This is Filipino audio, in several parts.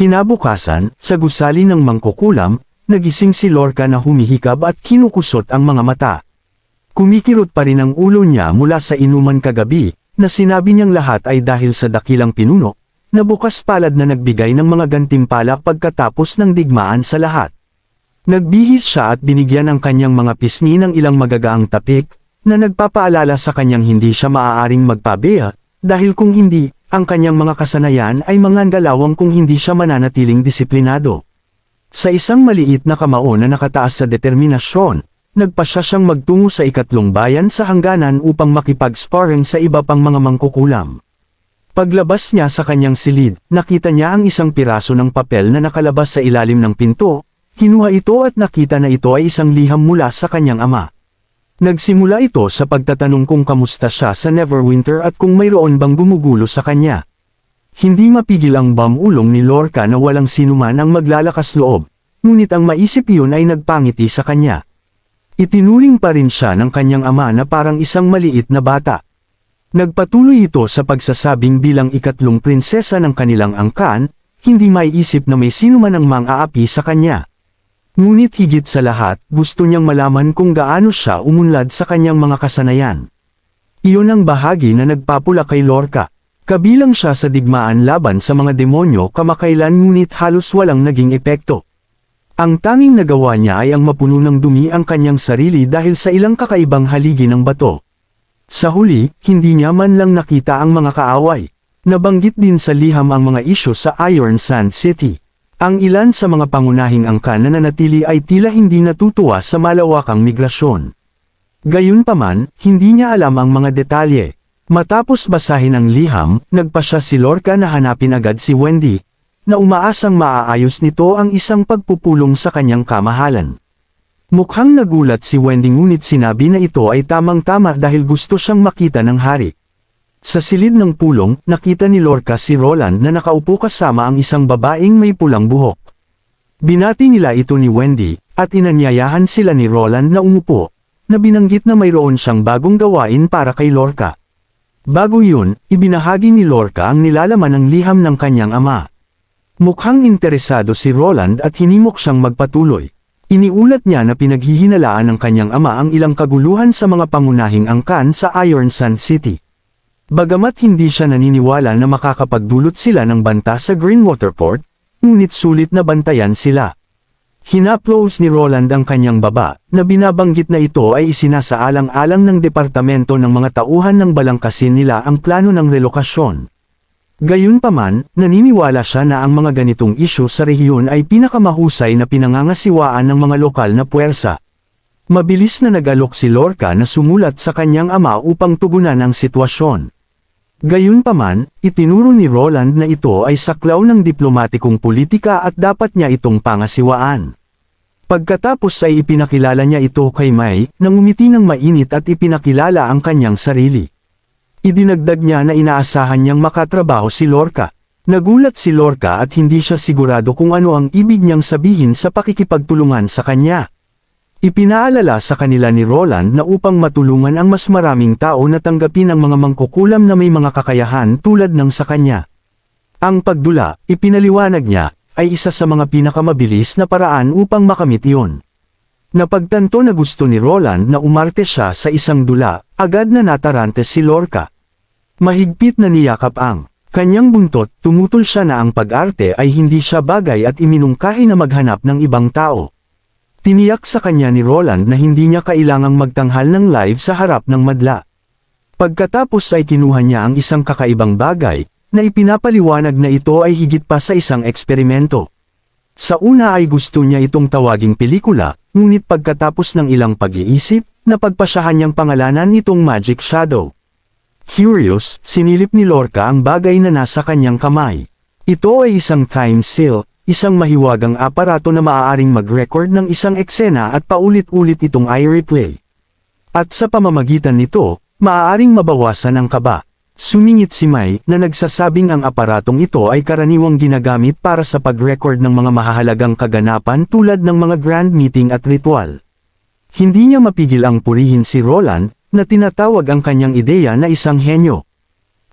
Kinabukasan, sa gusali ng mangkukulam, nagising si Lorca na humihikab at kinukusot ang mga mata. Kumikirot pa rin ang ulo niya mula sa inuman kagabi, na sinabi niyang lahat ay dahil sa dakilang pinuno, na bukas palad na nagbigay ng mga gantimpala pagkatapos ng digmaan sa lahat. Nagbihis siya at binigyan ang kanyang mga pisngi ng ilang magagaang tapik, na nagpapaalala sa kanyang hindi siya maaaring magpabeya, dahil kung hindi, ang kanyang mga kasanayan ay mangangalawang kung hindi siya mananatiling disiplinado. Sa isang maliit na kamao na nakataas sa determinasyon, nagpasya siyang magtungo sa ikatlong bayan sa hangganan upang makipag-sparring sa iba pang mga mangkukulam. Paglabas niya sa kanyang silid, nakita niya ang isang piraso ng papel na nakalabas sa ilalim ng pinto, kinuha ito at nakita na ito ay isang liham mula sa kanyang ama. Nagsimula ito sa pagtatanong kung kamusta siya sa Neverwinter at kung mayroon bang gumugulo sa kanya. Hindi mapigil ang bamulong ni Lorca na walang sinuman ang maglalakas loob, ngunit ang maisip iyon ay nagpangiti sa kanya. Itinuring pa rin siya ng kanyang ama na parang isang maliit na bata. Nagpatuloy ito sa pagsasabing bilang ikatlong prinsesa ng kanilang angkan, hindi maiisip na may sinuman ang mang-aapi sa kanya. Ngunit higit sa lahat, gusto niyang malaman kung gaano siya umunlad sa kanyang mga kasanayan. Iyon ang bahagi na nagpapula kay Lorca. Kabilang siya sa digmaan laban sa mga demonyo kamakailan ngunit halos walang naging epekto. Ang tanging nagawa niya ay ang mapuno ng dumi ang kanyang sarili dahil sa ilang kakaibang haligi ng bato. Sa huli, hindi niya man lang nakita ang mga kaaway. Nabanggit din sa liham ang mga isyu sa Iron Sand City. Ang ilan sa mga pangunahing angkan na nanatili ay tila hindi natutuwa sa malawakang migrasyon. Gayunpaman, hindi niya alam ang mga detalye. Matapos basahin ang liham, nagpasya si Lorca na hanapin agad si Wendy, na umaasang maaayos nito ang isang pagpupulong sa kanyang kamahalan. Mukhang nagulat si Wendy ngunit sinabi na ito ay tamang-tama dahil gusto siyang makita ng hari. Sa silid ng pulong, nakita ni Lorca si Roland na nakaupo kasama ang isang babaeng may pulang buhok. Binati nila ito ni Wendy, at inanyayahan sila ni Roland na umupo, na binanggit na mayroon siyang bagong gawain para kay Lorca. Bago yun, ibinahagi ni Lorca ang nilalaman ng liham ng kanyang ama. Mukhang interesado si Roland at hinimok siyang magpatuloy. Iniulat niya na pinaghihinalaan ng kanyang ama ang ilang kaguluhan sa mga pangunahing angkan sa Iron Sand City. Bagamat hindi siya naniniwala na makakapagdulot sila ng banta sa Greenwater Port, ngunit sulit na bantayan sila. Hinaplos ni Roland ang kanyang baba, na binabanggit na ito ay isinasaalang-alang ng departamento ng mga tauhan ng balangkasin nila ang plano ng relokasyon. Gayunpaman, naniniwala siya na ang mga ganitong isyu sa rehiyon ay pinakamahusay na pinangangasiwaan ng mga lokal na puwersa. Mabilis na nag-alok si Lorca na sumulat sa kanyang ama upang tugunan ang sitwasyon. Gayunpaman, itinuro ni Roland na ito ay saklaw ng diplomatikong politika at dapat niya itong pangasiwaan. Pagkatapos ay ipinakilala niya ito kay May, nang umiti ng mainit at ipinakilala ang kanyang sarili. Idinagdag niya na inaasahan niyang makatrabaho si Lorca. Nagulat si Lorca at hindi siya sigurado kung ano ang ibig niyang sabihin sa pakikipagtulungan sa kanya. Ipinaalala sa kanila ni Roland na upang matulungan ang mas maraming tao na tanggapin ang mga mangkukulam na may mga kakayahan tulad ng sa kanya. Ang pagdula, ipinaliwanag niya, ay isa sa mga pinakamabilis na paraan upang makamit iyon. Napagtanto na gusto ni Roland na umarte siya sa isang dula, agad na natarante si Lorca. Mahigpit na niyakap ang kanyang buntot, tumutol siya na ang pag-arte ay hindi siya bagay at iminungkahi na maghanap ng ibang tao. Tiniyak sa kanya ni Roland na hindi niya kailangang magtanghal ng live sa harap ng madla. Pagkatapos ay kinuha niya ang isang kakaibang bagay, na ipinapaliwanag na ito ay higit pa sa isang eksperimento. Sa una ay gusto niya itong tawaging pelikula, ngunit pagkatapos ng ilang pag-iisip, napagpasyahan niyang pangalanan itong Magic Shadow. Curious, sinilip ni Lorca ang bagay na nasa kanyang kamay. Ito ay isang time seal, isang mahiwagang aparato na maaaring mag-record ng isang eksena at paulit-ulit itong i-replay. At sa pamamagitan nito, maaaring mabawasan ang kaba. Sumingit si May na nagsasabing ang aparatong ito ay karaniwang ginagamit para sa pag-record ng mga mahahalagang kaganapan tulad ng mga grand meeting at ritual. Hindi niya mapigil ang purihin si Roland, na tinatawag ang kanyang ideya na isang henyo.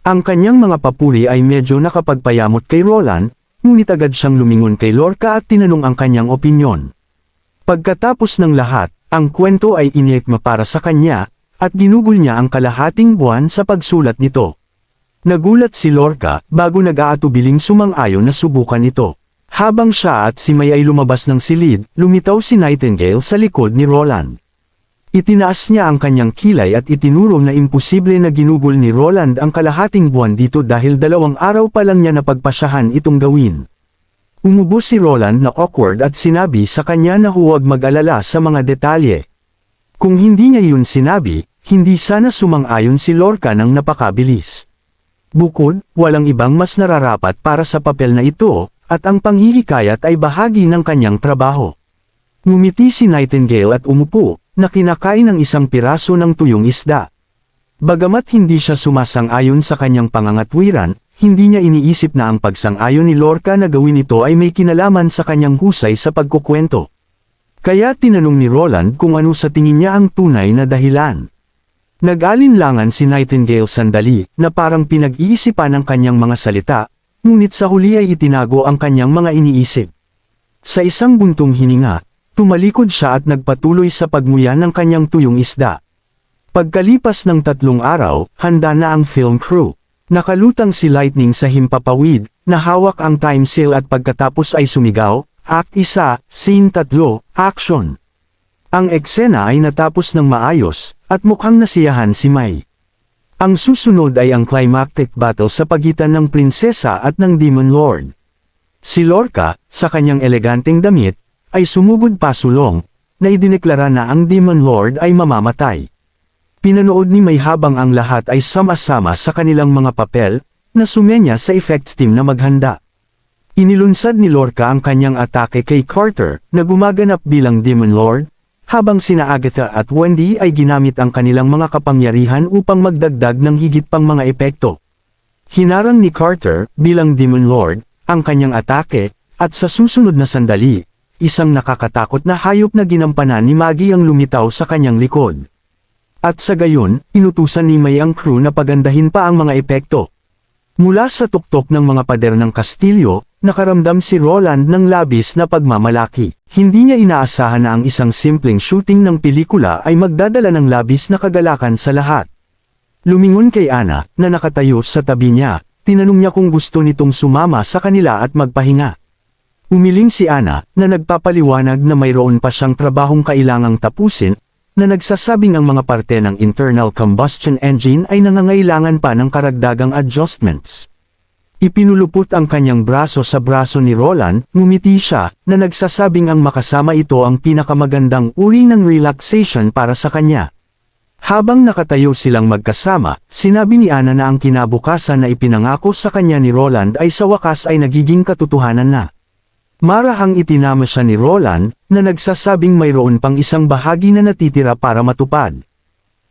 Ang kanyang mga papuri ay medyo nakapagpayamot kay Roland, ngunit agad siyang lumingon kay Lorca at tinanong ang kanyang opinyon. Pagkatapos ng lahat, ang kwento ay iniekma para sa kanya, at ginugol niya ang kalahating buwan sa pagsulat nito. Nagulat si Lorca bago nag-aatubiling sumang-ayon na subukan ito. Habang siya at si May ay lumabas ng silid, lumitaw si Nightingale sa likod ni Roland. Itinaas niya ang kanyang kilay at itinuro na imposible na ginugol ni Roland ang kalahating buwan dito dahil 2 araw pa lang niya napagpasyahan itong gawin. Umubo si Roland na awkward at sinabi sa kanya na huwag mag-alala sa mga detalye. Kung hindi niya yun sinabi, hindi sana sumang-ayon si Lorca ng napakabilis. Bukod, walang ibang mas nararapat para sa papel na ito, at ang panghihikayat ay bahagi ng kanyang trabaho. Ngumiti si Nightingale at umupo, na kinakain ng isang piraso ng tuyong isda. Bagamat hindi siya sumasang-ayon sa kanyang pangangatwiran, hindi niya iniisip na ang pagsang-ayon ni Lorca na gawin ito ay may kinalaman sa kanyang husay sa pagkukwento. Kaya tinanong ni Roland kung ano sa tingin niya ang tunay na dahilan. Nag-alinlangan si Nightingale sandali, na parang pinag-iisipan ang kanyang mga salita, ngunit sa huli ay itinago ang kanyang mga iniisip. Sa isang buntong hininga, tumalikod siya at nagpatuloy sa pagmuya ng kanyang tuyong isda. Pagkalipas ng 3 araw, handa na ang film crew. Nakalutang si Lightning sa himpapawid, nahawak ang time seal at pagkatapos ay sumigaw, Act 1, Scene 3, Action. Ang eksena ay natapos ng maayos, at mukhang nasiyahan si May. Ang susunod ay ang climactic battle sa pagitan ng prinsesa at ng Demon Lord. Si Lorca, sa kanyang eleganteng damit, ay sumugod pasulong, na idineklara na ang Demon Lord ay mamamatay. Pinanood ni May habang ang lahat ay sama-sama sa kanilang mga papel, na sumenya sa effects team na maghanda. Inilunsad ni Lorca ang kanyang atake kay Carter, na gumaganap bilang Demon Lord, habang sina Agatha at Wendy ay ginamit ang kanilang mga kapangyarihan upang magdagdag ng higit pang mga epekto. Hinarang ni Carter, bilang Demon Lord, ang kanyang atake, at sa susunod na sandali, isang nakakatakot na hayop na ginampanan ni Maggie ang lumitaw sa kanyang likod. At sa gayon, inutusan ni May ang crew na pagandahin pa ang mga epekto. Mula sa tuktok ng mga pader ng kastilyo, nakaramdam si Roland ng labis na pagmamalaki. Hindi niya inaasahan na ang isang simpleng shooting ng pelikula ay magdadala ng labis na kagalakan sa lahat. Lumingon kay Anna, na nakatayo sa tabi niya, tinanong niya kung gusto nitong sumama sa kanila at magpahinga. Umiling si Anna, na nagpapaliwanag na mayroon pa siyang trabahong kailangang tapusin, na nagsasabing ang mga parte ng internal combustion engine ay nangangailangan pa ng karagdagang adjustments. Ipinulupot ang kanyang braso sa braso ni Roland, ngumiti siya, na nagsasabing ang makasama ito ang pinakamagandang uri ng relaxation para sa kanya. Habang nakatayo silang magkasama, sinabi ni Anna na ang kinabukasan na ipinangako sa kanya ni Roland ay sa wakas ay nagiging katotohanan na. Marahang itinama siya ni Roland, na nagsasabing mayroon pang isang bahagi na natitira para matupad.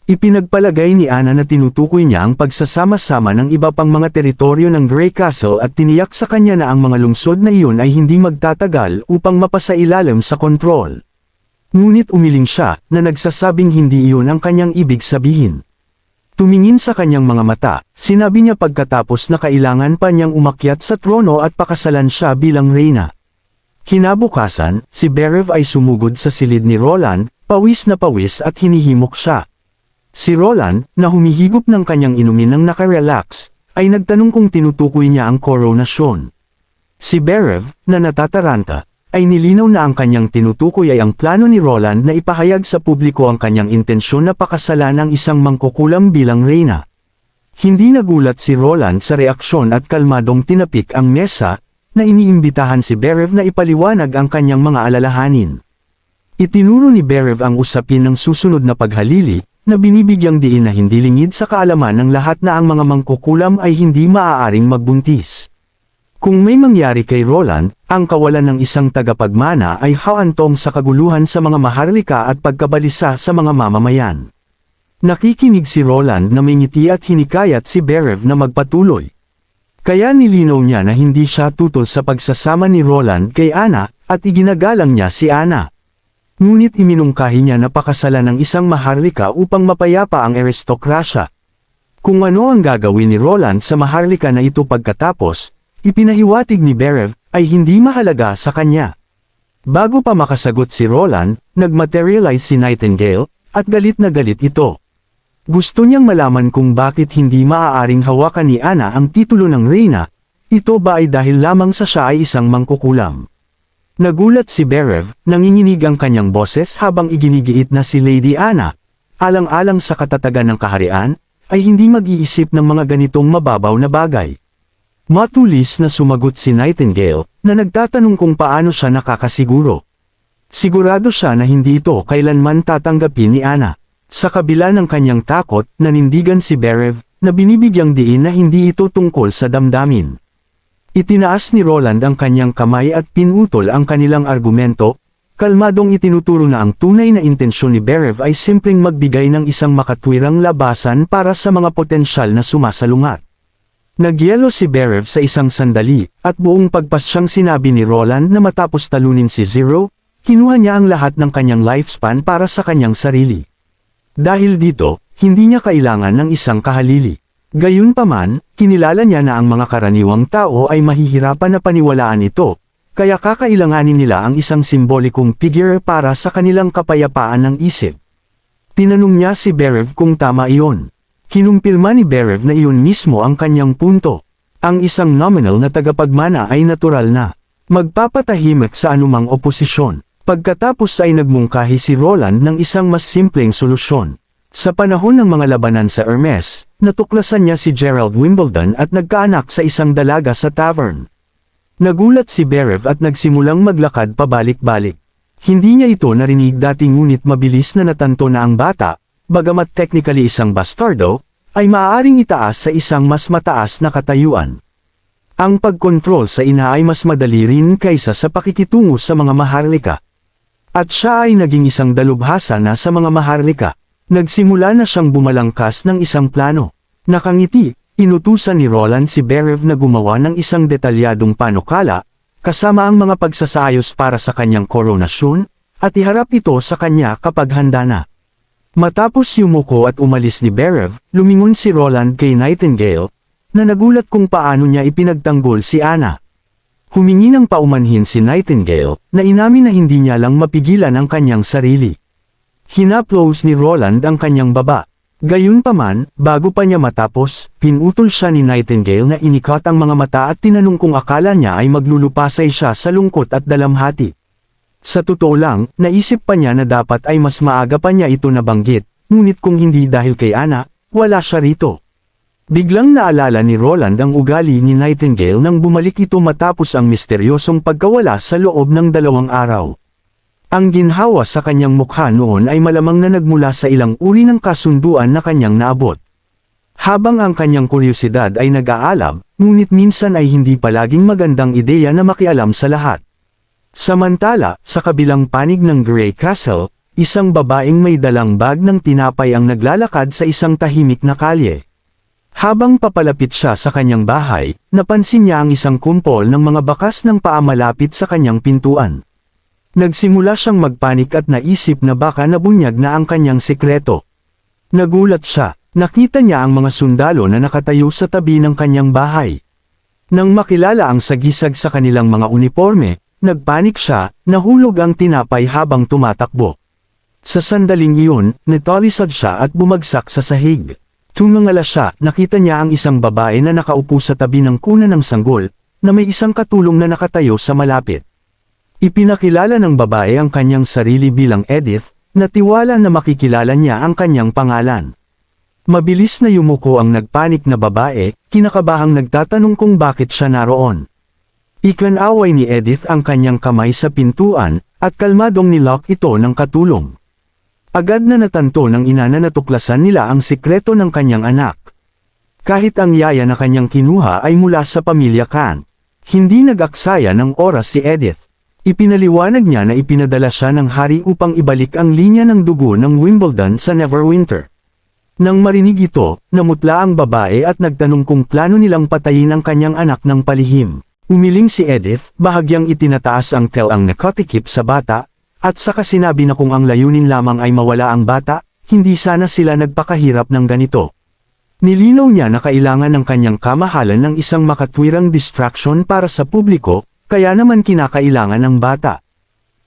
Ipinagpalagay ni Anna na tinutukoy niya ang pagsasama-sama ng iba pang mga teritoryo ng Grey Castle at tiniyak sa kanya na ang mga lungsod na iyon ay hindi magtatagal upang mapasailalim sa kontrol. Ngunit umiling siya, na nagsasabing hindi iyon ang kanyang ibig sabihin. Tumingin sa kanyang mga mata, sinabi niya pagkatapos na kailangan pa niyang umakyat sa trono at pakasalan siya bilang reyna. Kinabukasan, si Berev ay sumugod sa silid ni Roland, pawis na pawis at hinihimok siya. Si Roland, na humihigop ng kanyang inumin ng nakarelax, ay nagtanong kung tinutukoy niya ang koronasyon. Si Berev, na natataranta, ay nilinaw na ang kanyang tinutukoy ay ang plano ni Roland na ipahayag sa publiko ang kanyang intensyon na pakasalan ang isang mangkukulam bilang reyna. Hindi nagulat si Roland sa reaksyon at kalmadong tinapik ang mesa, na iniimbitahan si Berev na ipaliwanag ang kanyang mga alalahanin. Itinuro ni Berev ang usapin ng susunod na paghalili, na binibigyang diin na hindi lingid sa kaalaman ng lahat na ang mga mangkukulam ay hindi maaaring magbuntis. Kung may mangyari kay Roland, ang kawalan ng isang tagapagmana ay hawantong sa kaguluhan sa mga maharlika at pagkabalisa sa mga mamamayan. Nakikinig si Roland na may ngiti at hinikayat si Berev na magpatuloy. Kaya nilinaw niya na hindi siya tutol sa pagsasama ni Roland kay Anna, at iginagalang niya si Anna. Ngunit iminungkahi niya na pakasalan ng isang maharlika upang mapayapa ang aristokrasya. Kung ano ang gagawin ni Roland sa maharlika na ito pagkatapos, ipinahiwatig ni Berev, ay hindi mahalaga sa kanya. Bago pa makasagot si Roland, nagmaterialize si Nightingale, at galit na galit ito. Gusto niyang malaman kung bakit hindi maaaring hawakan ni Anna ang titulo ng Reyna, ito ba ay dahil lamang sa siya ay isang mangkukulam. Nagulat si Berev, nanginginig ang kanyang boses habang iginigiit na si Lady Anna, alang-alang sa katatagan ng kaharian, ay hindi mag-iisip ng mga ganitong mababaw na bagay. Matulis na sumagot si Nightingale, na nagtatanong kung paano siya nakakasiguro. Sigurado siya na hindi ito kailanman tatanggapin ni Anna. Sa kabila ng kanyang takot, nanindigan si Berev, na binibigyang diin na hindi ito tungkol sa damdamin. Itinaas ni Roland ang kanyang kamay at pinutol ang kanilang argumento, kalmadong itinuturo na ang tunay na intensyon ni Berev ay simpleng magbigay ng isang makatwirang labasan para sa mga potensyal na sumasalungat. Nagyelo si Berev sa isang sandali, at buong pagpasyang sinabi ni Roland na matapos talunin si Zero, kinuha niya ang lahat ng kanyang lifespan para sa kanyang sarili. Dahil dito, hindi niya kailangan ng isang kahalili. Gayunpaman, kinilala niya na ang mga karaniwang tao ay mahihirapan na paniwalaan ito, kaya kakailanganin nila ang isang simbolikong figure para sa kanilang kapayapaan ng isip. Tinanong niya si Berev kung tama iyon. Kinumpirma ni Berev na iyon mismo ang kanyang punto. Ang isang nominal na tagapagmana ay natural na magpapatahimik sa anumang oposisyon. Pagkatapos ay nagmungkahi si Roland ng isang mas simpleng solusyon. Sa panahon ng mga labanan sa Hermes, natuklasan niya si Gerald Wimbledon at nagkaanak sa isang dalaga sa tavern. Nagulat si Berev at nagsimulang maglakad pabalik-balik. Hindi niya ito narinig dati ngunit mabilis na natanto na ang bata, bagamat technically isang bastardo, ay maaaring itaas sa isang mas mataas na katayuan. Ang pagkontrol sa ina ay mas madali rin kaysa sa pakikitungo sa mga maharlika. At siya ay naging isang dalubhasa na sa mga maharlika. Nagsimula na siyang bumalangkas ng isang plano. Nakangiti, inutusan ni Roland si Berev na gumawa ng isang detalyadong panukala, kasama ang mga pagsasaayos para sa kanyang koronasyon, at iharap ito sa kanya kapag handa na. Matapos yumuko at umalis ni Berev, lumingon si Roland kay Nightingale, na nagulat kung paano niya ipinagtanggol si Anna. Humingi ng paumanhin si Nightingale, na inamin na hindi niya lang mapigilan ang kanyang sarili. Hinaplos ni Roland ang kanyang baba. Gayunpaman, bago pa niya matapos, pinutol siya ni Nightingale na inikat ang mga mata at tinanong kung akala niya ay maglulupasay siya sa lungkot at dalamhati. Sa totoo lang, naisip pa niya na dapat ay mas maaga pa niya ito nabanggit, ngunit kung hindi dahil kay Anna, wala siya rito. Biglang naalala ni Roland ang ugali ni Nightingale nang bumalik ito matapos ang misteryosong pagkawala sa loob ng 2 araw. Ang ginhawa sa kanyang mukha noon ay malamang na nagmula sa ilang uri ng kasunduan na kanyang naabot. Habang ang kanyang kuryosidad ay nag-aalab, ngunit minsan ay hindi palaging magandang ideya na makialam sa lahat. Samantala, sa kabilang panig ng Grey Castle, isang babaeng may dalang bag ng tinapay ang naglalakad sa isang tahimik na kalye. Habang papalapit siya sa kanyang bahay, napansin niya ang isang kumpol ng mga bakas ng paa malapit sa kanyang pintuan. Nagsimula siyang magpanik at naisip na baka nabunyag na ang kanyang sekreto. Nagulat siya, nakita niya ang mga sundalo na nakatayo sa tabi ng kanyang bahay. Nang makilala ang sagisag sa kanilang mga uniforme, nagpanik siya, nahulog ang tinapay habang tumatakbo. Sa sandaling iyon, natalisod siya at bumagsak sa sahig. Tumangala siya, nakita niya ang isang babae na nakaupo sa tabi ng kuna ng sanggol, na may isang katulong na nakatayo sa malapit. Ipinakilala ng babae ang kanyang sarili bilang Edith, na tiwala na makikilala niya ang kanyang pangalan. Mabilis na yumuko ang nagpanik na babae, kinakabahang nagtatanong kung bakit siya naroon. Ikinaway ni Edith ang kanyang kamay sa pintuan, at kalmadong nilock ito ng katulong. Agad na natanto ng ina na natuklasan nila ang sikreto ng kanyang anak. Kahit ang yaya na kanyang kinuha ay mula sa pamilya Khan, hindi nag-aksaya ng oras si Edith. Ipinaliwanag niya na ipinadala siya ng hari upang ibalik ang linya ng dugo ng Wimbledon sa Neverwinter. Nang marinig ito, namutla ang babae at nagtanong kung plano nilang patayin ang kanyang anak ng palihim. Umiling si Edith, bahagyang itinataas ang ang nakatikip sa bata, at saka sinabi na kung ang layunin lamang ay mawala ang bata, hindi sana sila nagpakahirap ng ganito. Nilinaw niya na kailangan ng kanyang kamahalan ng isang makatwirang distraction para sa publiko, kaya naman kinakailangan ng bata.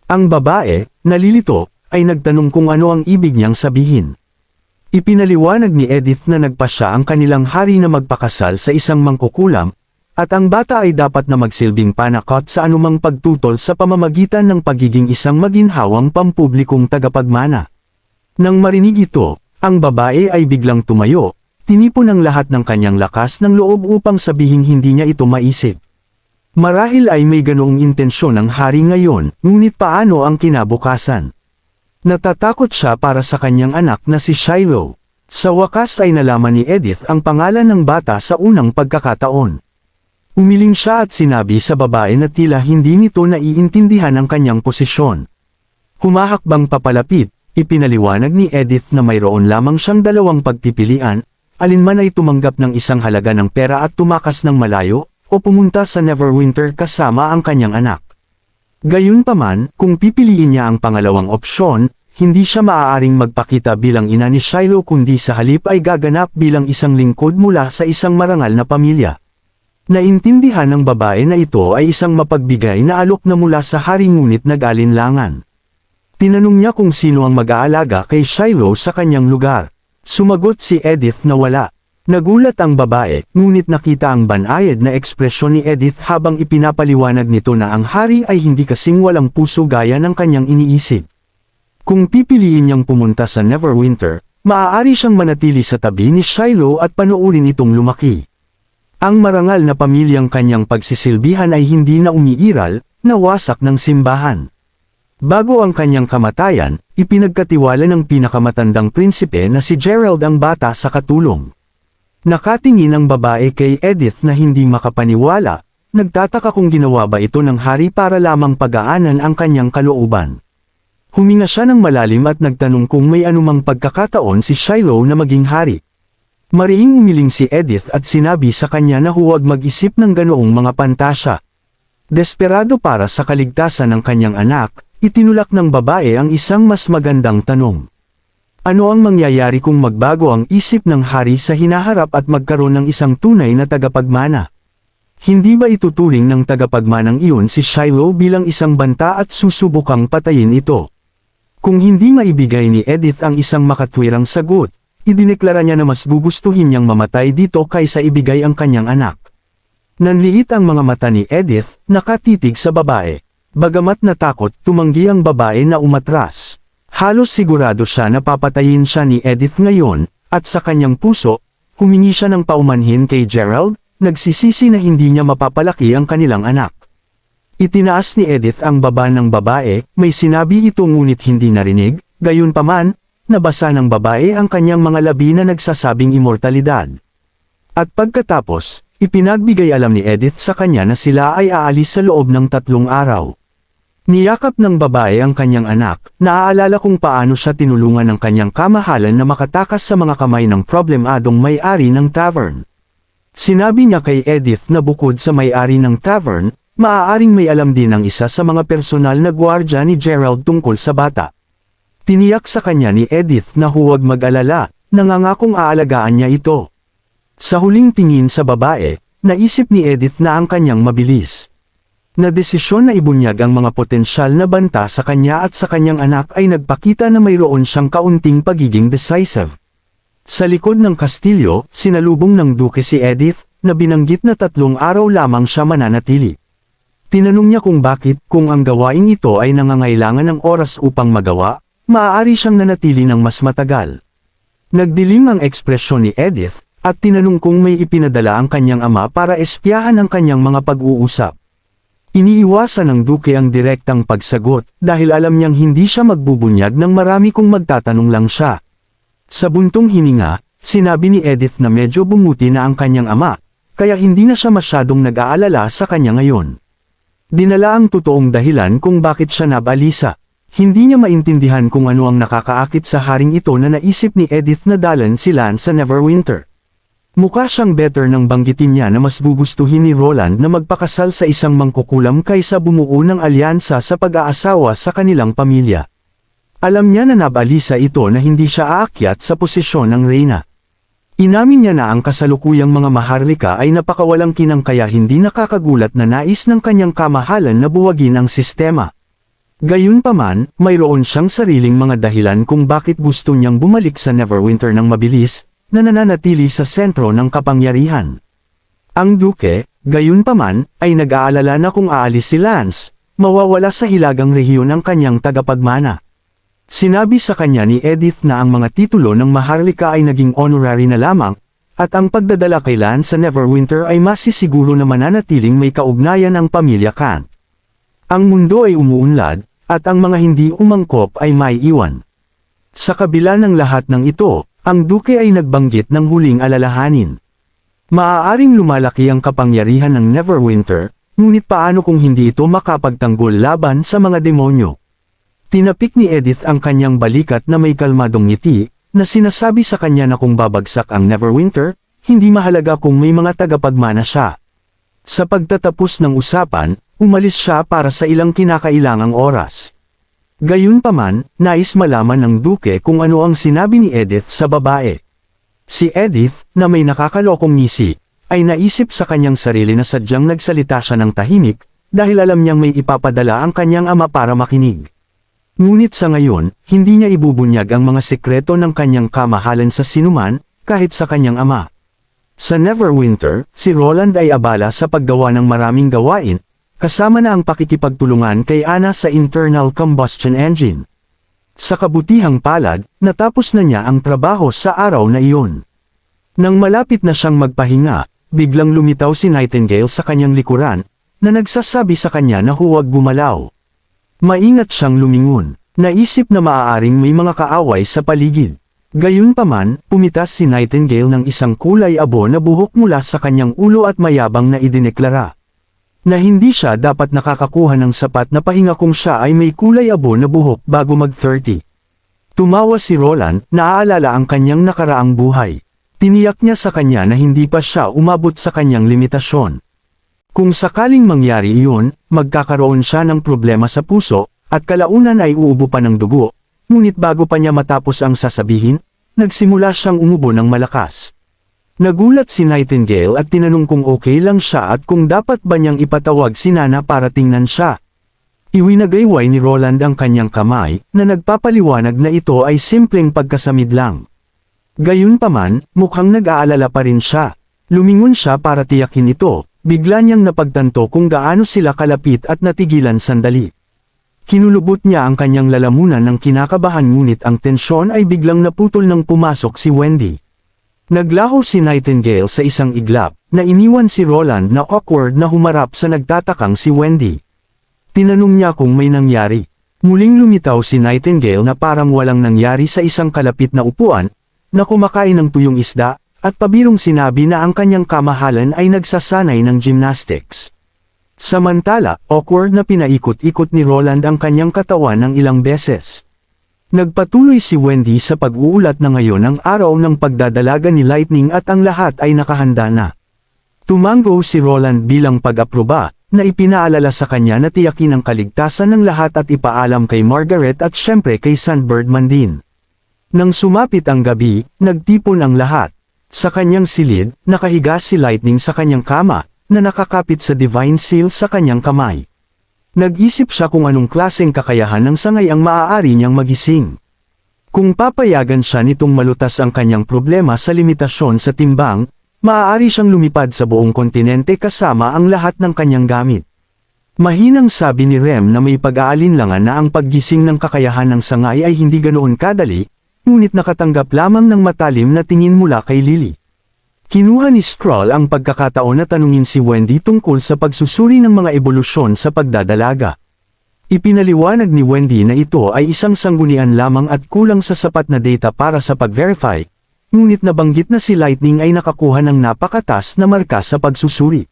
Ang babae, nalilito, ay nagtanong kung ano ang ibig niyang sabihin. Ipinaliwanag ni Edith na nagpasya ang kanilang hari na magpakasal sa isang mangkukulam, at ang bata ay dapat na magsilbing panakot sa anumang pagtutol sa pamamagitan ng pagiging isang maginhawang pampublikong tagapagmana. Nang marinig ito, ang babae ay biglang tumayo, tinipon ang lahat ng kanyang lakas ng loob upang sabihing hindi niya ito maisip. Marahil ay may ganoong intensyon ang hari ngayon, ngunit paano ang kinabukasan? Natatakot siya para sa kanyang anak na si Shiloh. Sa wakas ay nalaman ni Edith ang pangalan ng bata sa unang pagkakataon. Umiling siya at sinabi sa babae na tila hindi nito naiintindihan ang kanyang posisyon. Humahakbang papalapit, ipinaliwanag ni Edith na mayroon lamang siyang dalawang pagpipilian, alinman ay tumanggap ng isang halaga ng pera at tumakas ng malayo, o pumunta sa Neverwinter kasama ang kanyang anak. Gayunpaman, kung pipiliin niya ang pangalawang opsyon, hindi siya maaaring magpakita bilang ina ni Shiloh kundi sa halip ay gaganap bilang isang lingkod mula sa isang marangal na pamilya. Naintindihan ng babae na ito ay isang mapagbigay na alok na mula sa hari ngunit nag-alinlangan. Tinanong niya kung sino ang mag-aalaga kay Shiloh sa kanyang lugar. Sumagot si Edith na wala. Nagulat ang babae, ngunit nakita ang banayad na ekspresyon ni Edith habang ipinapaliwanag nito na ang hari ay hindi kasing walang puso gaya ng kanyang iniisip. Kung pipiliin niyang pumunta sa Neverwinter, maaari siyang manatili sa tabi ni Shiloh at panoorin itong lumaki. Ang marangal na pamilyang kanyang pagsisilbihan ay hindi na umiiral, nawasak ng simbahan. Bago ang kanyang kamatayan, ipinagkatiwala ng pinakamatandang prinsipe na si Gerald ang bata sa katulong. Nakatingin ang babae kay Edith na hindi makapaniwala, nagtataka kung ginawa ba ito ng hari para lamang pagaanan ang kanyang kalooban. Huminga siya ng malalim at nagtanong kung may anumang pagkakataon si Shiloh na maging hari. Mariing umiling si Edith at sinabi sa kanya na huwag mag-isip ng ganoong mga pantasya. Desperado para sa kaligtasan ng kanyang anak, itinulak ng babae ang isang mas magandang tanong. Ano ang mangyayari kung magbago ang isip ng hari sa hinaharap at magkaroon ng isang tunay na tagapagmana? Hindi ba ituturing ng tagapagmanang iyon si Shiloh bilang isang banta at susubukang patayin ito? Kung hindi maibigay ni Edith ang isang makatwirang sagot, idineklara niya na mas gugustuhin niyang mamatay dito kaysa ibigay ang kanyang anak. Nanliit ang mga mata ni Edith, nakatitig sa babae. Bagamat natakot, tumanggi ang babae na umatras. Halos sigurado siya na papatayin siya ni Edith ngayon, at sa kanyang puso, humingi siya ng paumanhin kay Gerald, nagsisisi na hindi niya mapapalaki ang kanilang anak. Itinaas ni Edith ang baba ng babae, may sinabi ito ngunit hindi narinig, gayunpaman, nabasa ng babae ang kanyang mga labi na nagsasabing immortalidad. At pagkatapos, ipinagbigay alam ni Edith sa kanya na sila ay aalis sa loob ng 3 araw. Niyakap ng babae ang kanyang anak, naaalala kung paano siya tinulungan ng kanyang kamahalan na makatakas sa mga kamay ng problemadong may-ari ng tavern. Sinabi niya kay Edith na bukod sa may-ari ng tavern, maaaring may alam din ang isa sa mga personal na gwardya ni Gerald tungkol sa bata. Tiniyak sa kanya ni Edith na huwag mag-alala, nangangakong aalagaan niya ito. Sa huling tingin sa babae, naisip ni Edith na ang kanyang mabilis na desisyon na ibunyag ang mga potensyal na banta sa kanya at sa kanyang anak ay nagpakita na mayroon siyang kaunting pagiging decisive. Sa likod ng kastilyo, sinalubong ng duke si Edith, na binanggit na 3 araw lamang siya mananatili. Tinanong niya kung bakit, kung ang gawaing ito ay nangangailangan ng oras upang magawa, maaari siyang nanatili ng mas matagal. Nagdilim ang ekspresyon ni Edith, at tinanong kung may ipinadala ang kanyang ama para espiyahan ang kanyang mga pag-uusap. Iniiwasan ng duke ang direktang pagsagot, dahil alam niyang hindi siya magbubunyag ng marami kung magtatanong lang siya. Sa buntong hininga, sinabi ni Edith na medyo bumuti na ang kanyang ama, kaya hindi na siya masyadong nag-aalala sa kanya ngayon. Dinala ang totoong dahilan kung bakit siya nabalisa. Hindi niya maintindihan kung ano ang nakakaakit sa haring ito na naisip ni Edith na dalan sila sa Neverwinter. Mukha siyang better nang banggitin niya na mas gugustuhin ni Roland na magpakasal sa isang mangkukulam kaysa bumuo ng alyansa sa pag-aasawa sa kanilang pamilya. Alam niya na nabalisa ito na hindi siya aakyat sa posisyon ng reyna. Inamin niya na ang kasalukuyang mga maharlika ay napakawalang kinang kaya hindi nakakagulat na nais ng kanyang kamahalan na buwagin ang sistema. Gayunpaman, mayroon siyang sariling mga dahilan kung bakit gusto niyang bumalik sa Neverwinter ng mabilis, na nananatili sa sentro ng kapangyarihan. Ang Duke, gayunpaman, ay nag-aalala na kung aalis si Lance, mawawala sa hilagang rehiyon ang kanyang tagapagmana. Sinabi sa kanya ni Edith na ang mga titulo ng maharlika ay naging honorary na lamang, at ang pagdadala kay Lance sa Neverwinter ay masisiguro na mananatiling may kaugnayan ang pamilya Kant. Ang mundo ay umuunlad, at ang mga hindi umangkop ay maiiwan. Sa kabila ng lahat ng ito, ang Duke ay nagbanggit ng huling alalahanin. Maaaring lumalaki ang kapangyarihan ng Neverwinter, ngunit paano kung hindi ito makapagtanggol laban sa mga demonyo? Tinapik ni Edith ang kanyang balikat na may kalmadong ngiti, na sinasabi sa kanya na kung babagsak ang Neverwinter, hindi mahalaga kung may mga tagapagmana siya. Sa pagtatapos ng usapan, umalis siya para sa ilang kinakailangang oras. Gayunpaman, nais malaman ng Duke kung ano ang sinabi ni Edith sa babae. Si Edith, na may nakakalokong ngisi, ay naisip sa kanyang sarili na sadyang nagsalita siya ng tahimik, dahil alam niyang may ipapadala ang kanyang ama para makinig. Ngunit sa ngayon, hindi niya ibubunyag ang mga sekreto ng kanyang kamahalan sa sinuman, kahit sa kanyang ama. Sa Neverwinter, si Roland ay abala sa paggawa ng maraming gawain, kasama na ang pakikipagtulungan kay Anna sa internal combustion engine. Sa kabutihang palad, natapos na niya ang trabaho sa araw na iyon. Nang malapit na siyang magpahinga, biglang lumitaw si Nightingale sa kanyang likuran, na nagsasabi sa kanya na huwag gumalaw. Maingat siyang lumingon, naisip na maaaring may mga kaaway sa paligid. Gayunpaman, pumitas si Nightingale ng isang kulay abo na buhok mula sa kanyang ulo at mayabang na idineklara na hindi siya dapat nakakakuha ng sapat na pahinga kung siya ay may kulay abo na buhok bago mag-30. Tumawa si Roland, naaalala ang kanyang nakaraang buhay. Tiniyak niya sa kanya na hindi pa siya umabot sa kanyang limitasyon. Kung sakaling mangyari iyon, magkakaroon siya ng problema sa puso, at kalaunan ay uubo pa ng dugo, ngunit bago pa niya matapos ang sasabihin, nagsimula siyang umubo ng malakas. Nagulat si Nightingale at tinanong kung okay lang siya at kung dapat ba niyang ipatawag si Nana para tingnan siya. Iwinagayway ni Roland ang kanyang kamay, na nagpapaliwanag na ito ay simpleng pagkasamid lang. Gayunpaman, mukhang nag-aalala pa rin siya. Lumingon siya para tiyakin ito. Bigla niyang napagtanto kung gaano sila kalapit at natigilan sandali. Kinulubot niya ang kanyang lalamunan ng kinakabahan ngunit ang tensyon ay biglang naputol nang pumasok si Wendy. Naglaho si Nightingale sa isang iglap, na iniwan si Roland na awkward na humarap sa nagtatakang si Wendy. Tinanong niya kung may nangyari. Muling lumitaw si Nightingale na parang walang nangyari sa isang kalapit na upuan, na kumakain ng tuyong isda, at pabirong sinabi na ang kanyang kamahalan ay nagsasanay ng gymnastics. Samantala, awkward na pinaikot-ikot ni Roland ang kanyang katawan ng ilang beses. Nagpatuloy si Wendy sa pag-uulat na ngayon ang araw ng pagdadalaga ni Lightning at ang lahat ay nakahanda na. Tumango si Roland bilang pag-aproba, na ipinaalala sa kanya na tiyakin ang kaligtasan ng lahat at ipaalam kay Margaret at syempre kay Sandberg man din. Nang sumapit ang gabi, nagtipon ang lahat. Sa kanyang silid, nakahiga si Lightning sa kanyang kama, na nakakapit sa Divine Seal sa kanyang kamay. Nag-isip siya kung anong klaseng kakayahan ng sangay ang maaari niyang magising. Kung papayagan siya nitong malutas ang kanyang problema sa limitasyon sa timbang, maaari siyang lumipad sa buong kontinente kasama ang lahat ng kanyang gamit. Mahinang sabi ni Rem na may pag-aalinlangan na ang paggising ng kakayahan ng sangay ay hindi ganoon kadali, ngunit nakatanggap lamang ng matalim na tingin mula kay Lily. Kinuha ni Skrull ang pagkakataon na tanungin si Wendy tungkol sa pagsusuri ng mga ebolusyon sa pagdadalaga. Ipinaliwanag ni Wendy na ito ay isang sanggunian lamang at kulang sa sapat na data para sa pag-verify, ngunit nabanggit na si Lightning ay nakakuha ng napakatas na marka sa pagsusuri.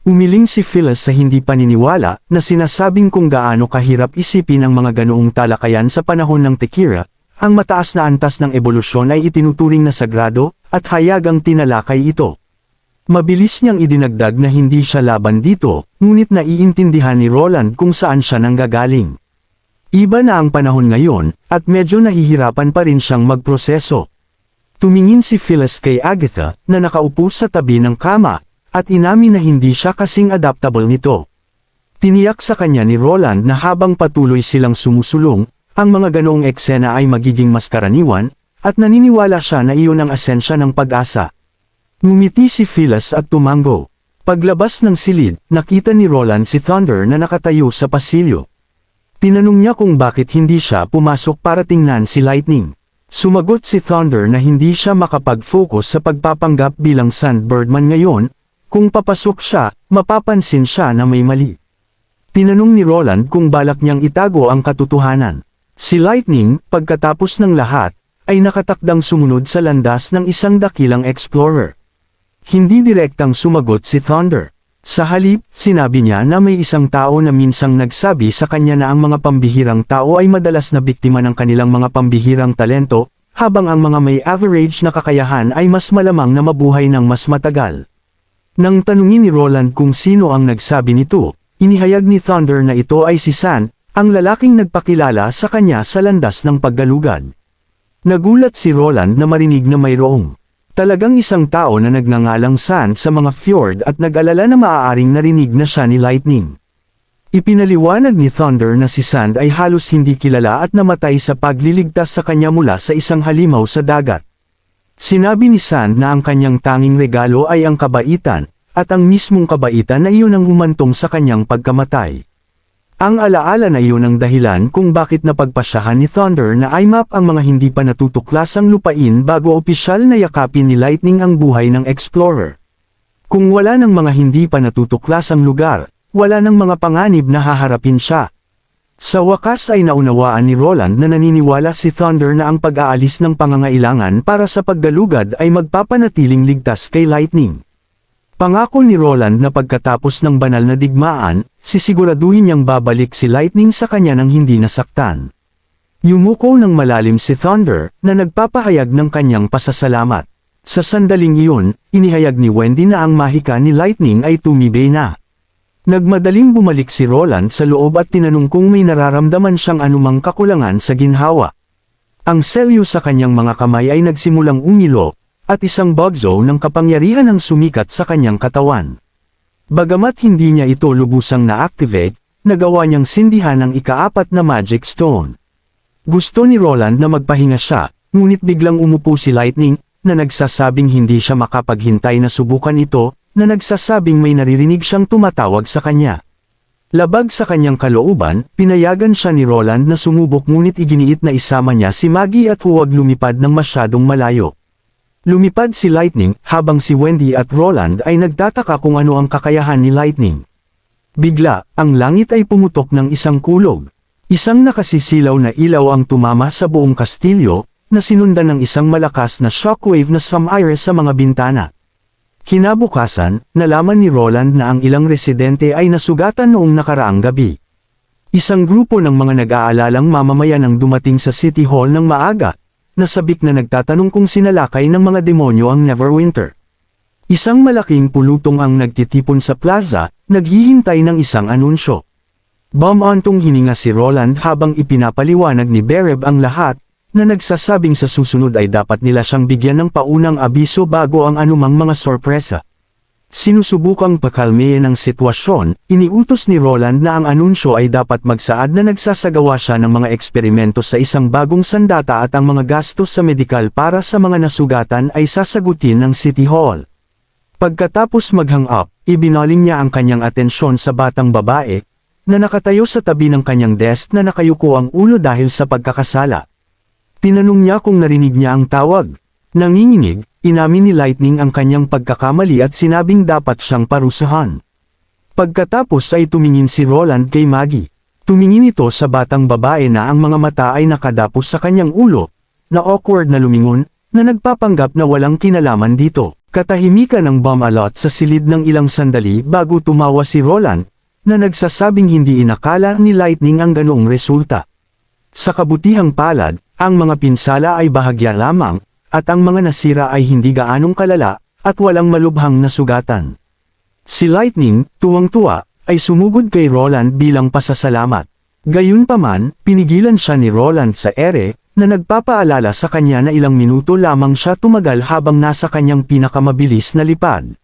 Umiling si Phyllis sa hindi paniniwala na sinasabing kung gaano kahirap isipin ang mga ganoong talakayan sa panahon ng Tekira. Ang mataas na antas ng ebolusyon ay itinuturing na sagrado, at hayagang tinalakay ito. Mabilis niyang idinagdag na hindi siya laban dito, ngunit naiintindihan ni Roland kung saan siya nanggagaling. Iba na ang panahon ngayon, at medyo nahihirapan pa rin siyang magproseso. Tumingin si Phyllis kay Agatha, na nakaupo sa tabi ng kama, at inamin na hindi siya kasing adaptable nito. Tiniyak sa kanya ni Roland na habang patuloy silang sumusulong, ang mga ganoong eksena ay magiging mas karaniwan, at naniniwala siya na iyon ang asensya ng pag-asa. Ngumiti si Phyllis at tumango. Paglabas ng silid, nakita ni Roland si Thunder na nakatayo sa pasilyo. Tinanong niya kung bakit hindi siya pumasok para tingnan si Lightning. Sumagot si Thunder na hindi siya makapag-focus sa pagpapanggap bilang Sandbirdman ngayon, kung papasok siya, mapapansin siya na may mali. Tinanong ni Roland kung balak niyang itago ang katotohanan. Si Lightning, pagkatapos ng lahat, ay nakatakdang sumunod sa landas ng isang dakilang explorer. Hindi direktang sumagot si Thunder. Sa halip, sinabi niya na may isang tao na minsang nagsabi sa kanya na ang mga pambihirang tao ay madalas na biktima ng kanilang mga pambihirang talento, habang ang mga may average na kakayahan ay mas malamang na mabuhay ng mas matagal. Nang tanungin ni Roland kung sino ang nagsabi nito, inihayag ni Thunder na ito ay si Sand, ang lalaking nagpakilala sa kanya sa landas ng paggalugad. Nagulat si Roland na marinig na mayroong talagang isang tao na nagngangalang Sand sa mga fjord at nag-alala na maaaring narinig na siya ni Lightning. Ipinaliwanag ni Thunder na si Sand ay halos hindi kilala at namatay sa pagliligtas sa kanya mula sa isang halimaw sa dagat. Sinabi ni Sand na ang kanyang tanging regalo ay ang kabaitan, at ang mismong kabaitan na iyon ang humantong sa kanyang pagkamatay. Ang alaala na iyon ang dahilan kung bakit napagpasyahan ni Thunder na i-map ang mga hindi pa natutuklasang lupain bago opisyal na yakapin ni Lightning ang buhay ng explorer. Kung wala ng mga hindi pa natutuklasang lugar, wala ng mga panganib na haharapin siya. Sa wakas ay naunawaan ni Roland na naniniwala si Thunder na ang pag-aalis ng pangangailangan para sa paggalugad ay magpapanatiling ligtas kay Lightning. Pangako ni Roland na pagkatapos ng banal na digmaan, sisiguraduhin niyang babalik si Lightning sa kanya nang hindi nasaktan. Yumuko ng malalim si Thunder, na nagpapahayag ng kanyang pasasalamat. Sa sandaling iyon, inihayag ni Wendy na ang mahika ni Lightning ay tumibay na. Nagmadaling bumalik si Roland sa loob at tinanong kung may nararamdaman siyang anumang kakulangan sa ginhawa. Ang selyo sa kanyang mga kamay ay nagsimulang umilo, at isang bugzo ng kapangyarihan ang sumikat sa kanyang katawan. Bagamat hindi niya ito lubusang na-activate, nagawa niyang sindihan ang ika-4 na Magic Stone. Gusto ni Roland na magpahinga siya, ngunit biglang umupo si Lightning, na nagsasabing hindi siya makapaghintay na subukan ito, na nagsasabing may naririnig siyang tumatawag sa kanya. Labag sa kanyang kalooban, pinayagan siya ni Roland na sumubok ngunit iginiit na isama niya si Maggie at huwag lumipad ng masyadong malayo. Lumipad si Lightning, habang si Wendy at Roland ay nagtataka kung ano ang kakayahan ni Lightning. Bigla, ang langit ay pumutok ng isang kulog. Isang nakasisilaw na ilaw ang tumama sa buong kastilyo, na sinundan ng isang malakas na shockwave na sumire sa mga bintana. Kinabukasan, nalaman ni Roland na ang ilang residente ay nasugatan noong nakaraang gabi. Isang grupo ng mga nag-aalalang mamamayan ang dumating sa City Hall ng maaga, nasabik na nagtatanong kung sinalakay ng mga demonyo ang Neverwinter. Isang malaking pulutong ang nagtitipon sa plaza, naghihintay ng isang anunsyo. Bumantong hininga si Roland habang ipinapaliwanag ni Bereb ang lahat, na nagsasabing sa susunod ay dapat nila siyang bigyan ng paunang abiso bago ang anumang mga sorpresa. Sinusubukang pakalmehin ang sitwasyon, iniutos ni Roland na ang anunsyo ay dapat magsaad na nagsasagawa siya ng mga eksperimento sa isang bagong sandata at ang mga gastos sa medikal para sa mga nasugatan ay sasagutin ng City Hall. Pagkatapos mag-hang up, ibinaling niya ang kanyang atensyon sa batang babae, na nakatayo sa tabi ng kanyang desk na nakayuko ang ulo dahil sa pagkakasala. Tinanong niya kung narinig niya ang tawag. Nanginginig, inamin ni Lightning ang kanyang pagkakamali at sinabing dapat siyang parusahan. Pagkatapos ay tumingin si Roland kay Maggie. Tumingin ito sa batang babae na ang mga mata ay nakadapos sa kanyang ulo, na awkward na lumingon, na nagpapanggap na walang kinalaman dito. Katahimikan ng bumalot sa silid ng ilang sandali bago tumawa si Roland, na nagsasabing hindi inakala ni Lightning ang ganoong resulta. Sa kabutihang palad, ang mga pinsala ay bahagya lamang, at ang mga nasira ay hindi gaanong kalala, at walang malubhang nasugatan. Si Lightning, tuwang-tuwa, ay sumugod kay Roland bilang pasasalamat. Gayunpaman, pinigilan siya ni Roland sa ere, na nagpapaalala sa kanya na ilang minuto lamang siya tumagal habang nasa kanyang pinakamabilis na lipad.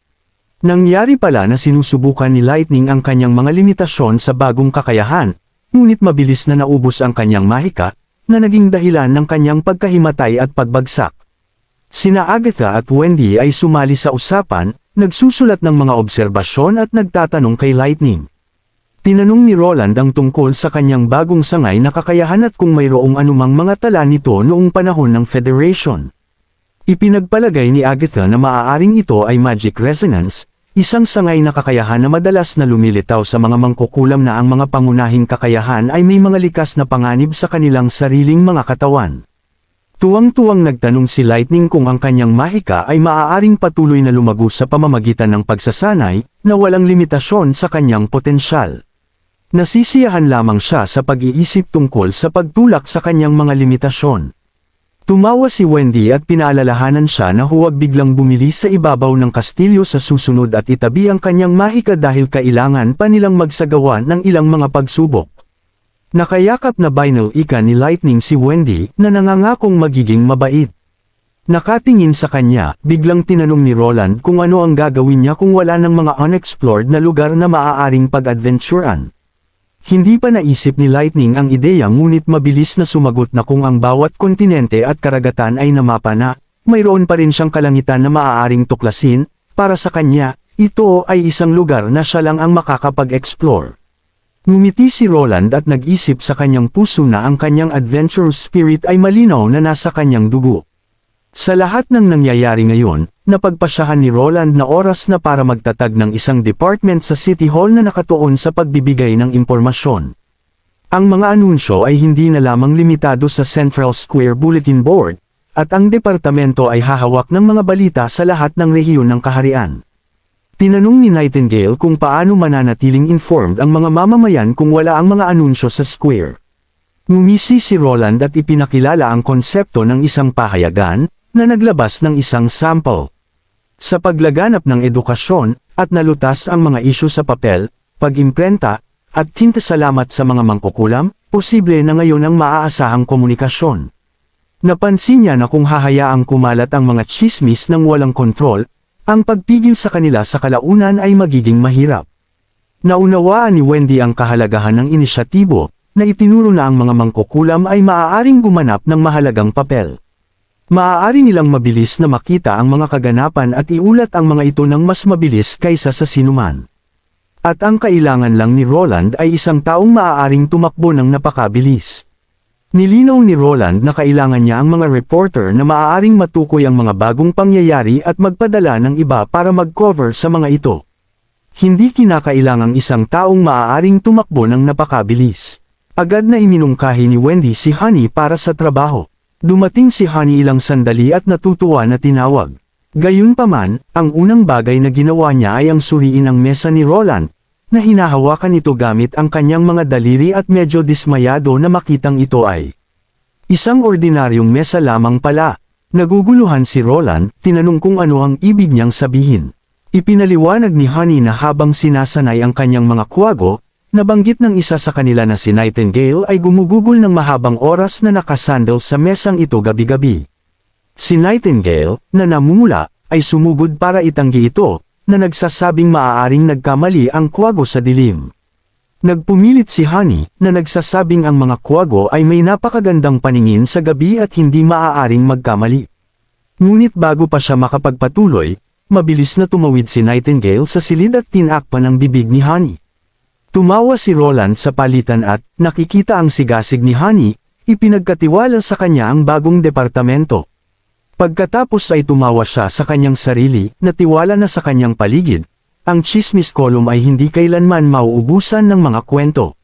Nangyari pala na sinusubukan ni Lightning ang kanyang mga limitasyon sa bagong kakayahan, ngunit mabilis na naubos ang kanyang mahika, na naging dahilan ng kanyang pagkahimatay at pagbagsak. Sina Agatha at Wendy ay sumali sa usapan, nagsusulat ng mga obserbasyon at nagtatanong kay Lightning. Tinanong ni Roland ang tungkol sa kanyang bagong sangay na kakayahan at kung mayroong anumang mga tala nito noong panahon ng Federation. Ipinagpalagay ni Agatha na maaaring ito ay magic resonance, isang sangay na kakayahan na madalas na lumilitaw sa mga mangkukulam na ang mga pangunahing kakayahan ay may mga likas na panganib sa kanilang sariling mga katawan. Tuwang-tuwang nagtanong si Lightning kung ang kanyang mahika ay maaaring patuloy na lumago sa pamamagitan ng pagsasanay, na walang limitasyon sa kanyang potensyal. Nasisiyahan lamang siya sa pag-iisip tungkol sa pagtulak sa kanyang mga limitasyon. Tumawa si Wendy at pinaalalahanan siya na huwag biglang bumili sa ibabaw ng kastilyo sa susunod at itabi ang kanyang mahika dahil kailangan pa nilang magsagawa ng ilang mga pagsubok. Nakayakap na binal ika ni Lightning si Wendy na nangangakong magiging mabait. Nakatingin sa kanya, biglang tinanong ni Roland kung ano ang gagawin niya kung wala ng mga unexplored na lugar na maaaring pag-adventurean. Hindi pa naisip ni Lightning ang ideya ngunit mabilis na sumagot na kung ang bawat kontinente at karagatan ay namapa na, mayroon pa rin siyang kalangitan na maaaring tuklasin, para sa kanya, ito ay isang lugar na siya lang ang makakapag-explore. Ngumiti si Roland at nag-isip sa kanyang puso na ang kanyang adventurous spirit ay malinaw na nasa kanyang dugo. Sa lahat ng nangyayari ngayon, napagpasyahan ni Roland na oras na para magtatag ng isang department sa City Hall na nakatuon sa pagbibigay ng impormasyon. Ang mga anunsyo ay hindi na lamang limitado sa Central Square Bulletin Board, at ang departamento ay hahawak ng mga balita sa lahat ng rehiyon ng kaharian. Tinanong ni Nightingale kung paano mananatiling informed ang mga mamamayan kung wala ang mga anunsyo sa square. Ngumisi si Roland at ipinakilala ang konsepto ng isang pahayagan, na naglabas ng isang sample. Sa paglaganap ng edukasyon, at nalutas ang mga isyu sa papel, pag-imprenta, at tinta salamat sa mga mangkukulam, posible na ngayon ang maaasahang komunikasyon. Napansin niya na kung hahayaang kumalat ang mga tsismis ng walang kontrol, ang pagpigil sa kanila sa kalaunan ay magiging mahirap. Naunawaan ni Wendy ang kahalagahan ng inisyatibo, na itinuro na ang mga mangkukulam ay maaaring gumanap ng mahalagang papel. Maaari nilang mabilis na makita ang mga kaganapan at iulat ang mga ito ng mas mabilis kaysa sa sinuman. At ang kailangan lang ni Roland ay isang taong maaaring tumakbo ng napakabilis. Nilinaw ni Roland na kailangan niya ang mga reporter na maaaring matukoy ang mga bagong pangyayari at magpadala ng iba para mag-cover sa mga ito. Hindi kinakailangang isang taong maaaring tumakbo ng napakabilis. Agad na iminungkahi ni Wendy si Honey para sa trabaho. Dumating si Honey ilang sandali at natutuwa na tinawag. Gayunpaman, ang unang bagay na ginawa niya ay ang suriin ang mesa ni Roland, na hinahawakan ito gamit ang kanyang mga daliri at medyo dismayado na makitang ito ay isang ordinaryong mesa lamang pala. Naguguluhan si Roland, tinanong kung ano ang ibig niyang sabihin. Ipinaliwanag ni Honey na habang sinasanay ang kanyang mga kwago, nabanggit ng isa sa kanila na si Nightingale ay gumugugol ng mahabang oras na nakasandal sa mesang ito gabi-gabi. Si Nightingale, na namumula, ay sumugod para itanggi ito, na nagsasabing maaaring nagkamali ang kwago sa dilim. Nagpumilit si Honey, na nagsasabing ang mga kwago ay may napakagandang paningin sa gabi at hindi maaaring magkamali. Ngunit bago pa siya makapagpatuloy, mabilis na tumawid si Nightingale sa silid at tinakpan ang bibig ni Honey. Tumawa si Roland sa palitan at, nakikita ang sigasig ni Honey, ipinagkatiwala sa kanya ang bagong departamento. Pagkatapos ay tumawa siya sa kanyang sarili, na tiwala na sa kanyang paligid. Ang chismis column ay hindi kailanman mauubusan ng mga kwento.